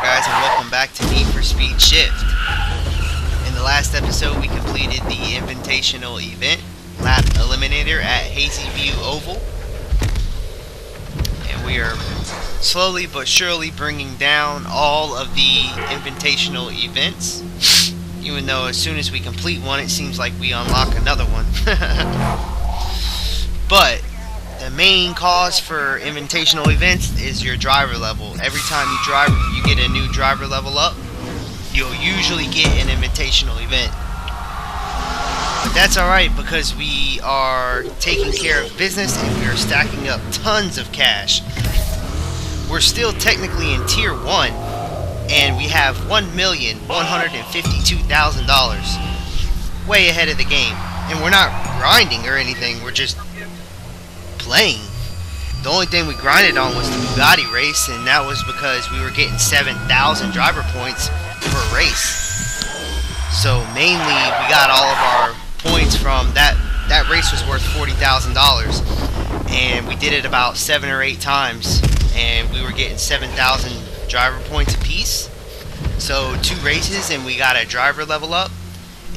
there, guys, and welcome back to Need for Speed Shift. In the last episode, we completed the Invitational event, Lap Eliminator at Hazy View Oval. And we are slowly but surely bringing down all of the Invitational events. Even though as soon as we complete one, it seems like we unlock another one. But the main cause for Invitational events is your driver level. Every time you drive, you get a new driver level up, you'll usually get an Invitational event. But that's alright, because we are taking care of business and we are stacking up tons of cash. We're still technically in Tier 1, and we have $1,152,000. Way ahead of the game. And we're not grinding or anything, we're just playing. The only thing we grinded on was the Bugatti race, and that was because we were getting 7,000 driver points per race. So mainly we got all of our points from that race was worth $40,000, and we did it about 7 or 8 times, and we were getting 7,000 driver points apiece. So 2 races and we got a driver level up.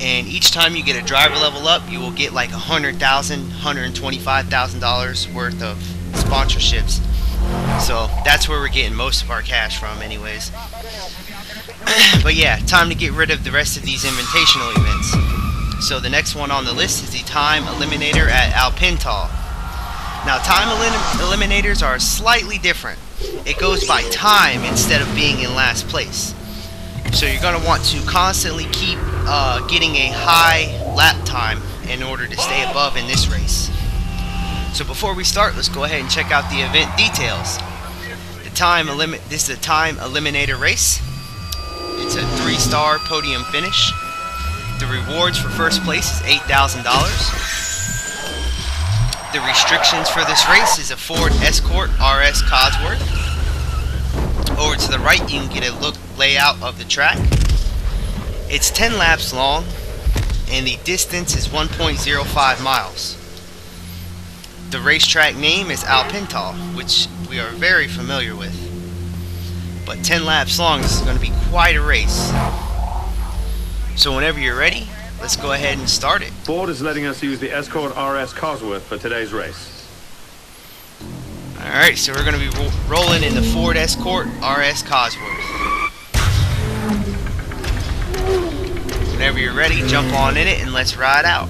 And each time you get a driver level up, you will get like $100,000, $125,000 worth of sponsorships. So that's where we're getting most of our cash from anyways. But yeah, time to get rid of the rest of these Invitational events. So the next one on the list is the Time Eliminator at Alpental. Now time eliminators are slightly different. It goes by time instead of being in last place. So you're going to want to constantly keep getting a high lap time in order to stay above in this race. So before we start, let's go ahead and check out the event details. This is a time eliminator race. It's a 3-star podium finish. The rewards for first place is $8,000. The restrictions for this race is a Ford Escort RS Cosworth. Over to the right, you can get a layout of the track. It's 10 laps long, and the distance is 1.05 miles. The racetrack name is Alpental, which we are very familiar with. But 10 laps long, this is going to be quite a race. So whenever you're ready, let's go ahead and start it. Ford is letting us use the Escort RS Cosworth for today's race. Alright, so we're going to be rolling in the Ford Escort RS Cosworth. Whenever you're ready, jump on in it and let's ride out.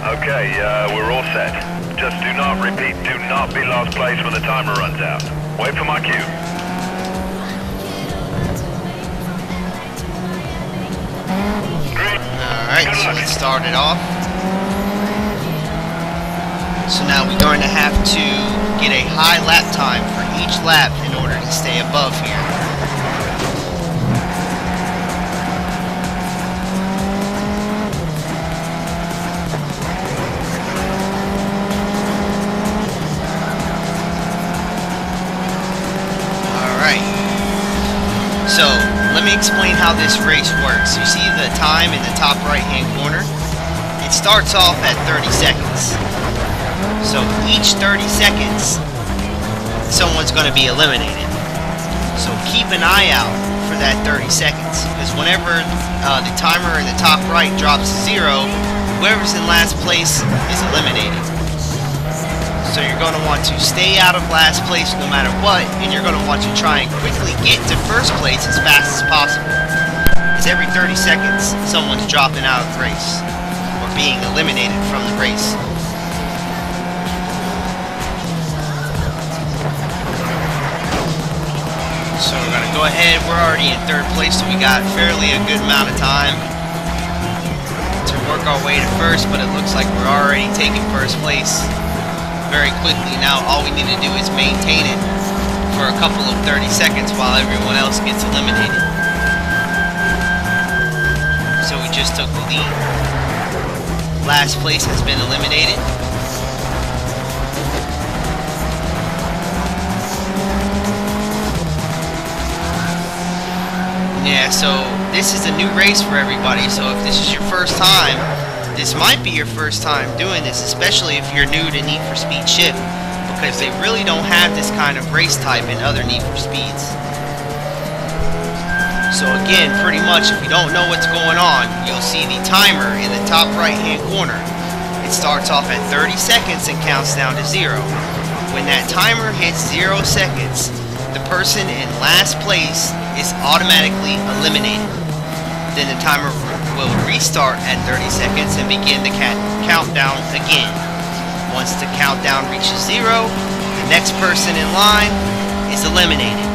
Okay, we're all set. Just do not be last place when the timer runs out. Wait for my cue. Alright, so let's start it off. So now we're going to have to get a high lap time for each lap in order to stay above here. So, let me explain how this race works. You see the time in the top right hand corner? It starts off at 30 seconds. So each 30 seconds, someone's going to be eliminated. So keep an eye out for that 30 seconds. Because whenever the timer in the top right drops to 0, whoever's in last place is eliminated. So you're going to want to stay out of last place no matter what, and you're going to want to try and quickly get to first place as fast as possible. Because every 30 seconds, someone's dropping out of the race, or being eliminated from the race. So we're going to go ahead, we're already in 3rd place, so we got fairly a good amount of time to work our way to first, but it looks like we're already taking first place very quickly. Now all we need to do is maintain it for a couple of 30 seconds while everyone else gets eliminated. So we just took the lead. Last place has been eliminated. Yeah, so this is a new race for everybody, so if this is your first time, this might be your first time doing this, especially if you're new to Need for Speed Shift, because they really don't have this kind of race type in other Need for Speeds. So again, pretty much if you don't know what's going on, you'll see the timer in the top right hand corner. It starts off at 30 seconds and counts down to 0. When that timer hits 0 seconds, the person in last place is automatically eliminated. Then the timer will restart at 30 seconds and begin the countdown again. Once the countdown reaches 0, the next person in line is eliminated.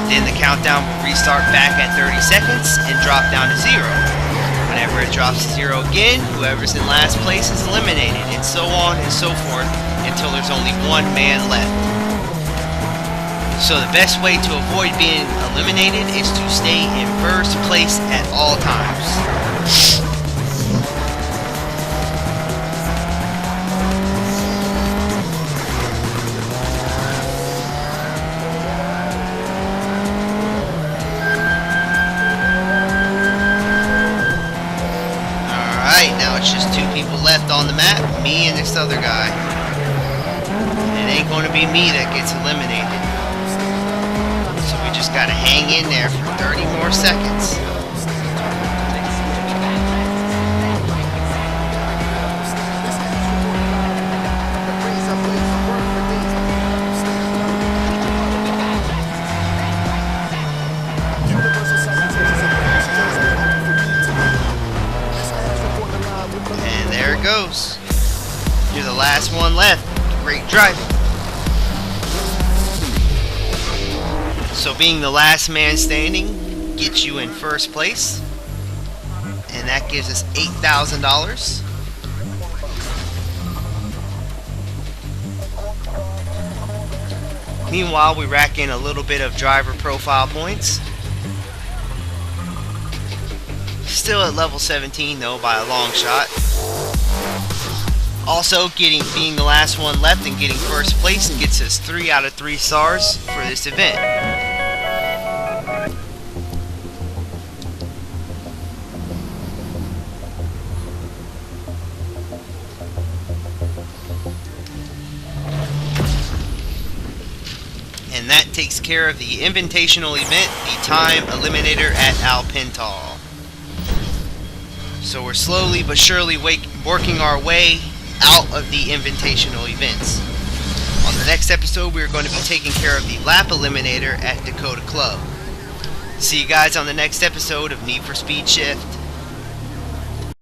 Then the countdown will restart back at 30 seconds and drop down to 0. Whenever it drops to 0 again, whoever's in last place is eliminated, and so on and so forth until there's only one man left. So the best way to avoid being eliminated is to stay in first place at all times. Alright, now it's just 2 people left on the map, me and this other guy. It ain't going to be me that gets eliminated. So we just gotta hang in there for 30 more seconds. And there it goes. You're the last one left. Great driving. So being the last man standing gets you in first place, and that gives us $8,000. Meanwhile, we rack in a little bit of driver profile points. Still at level 17 though, by a long shot. Also, being the last one left and getting first place gets us 3 out of 3 stars for this event. And that takes care of the Invitational event, the Time Eliminator at Alpental. So we're slowly but surely working our way out of the Invitational events. On the next episode, we're going to be taking care of the Lap Eliminator at Dakota Club. See you guys on the next episode of Need for Speed Shift.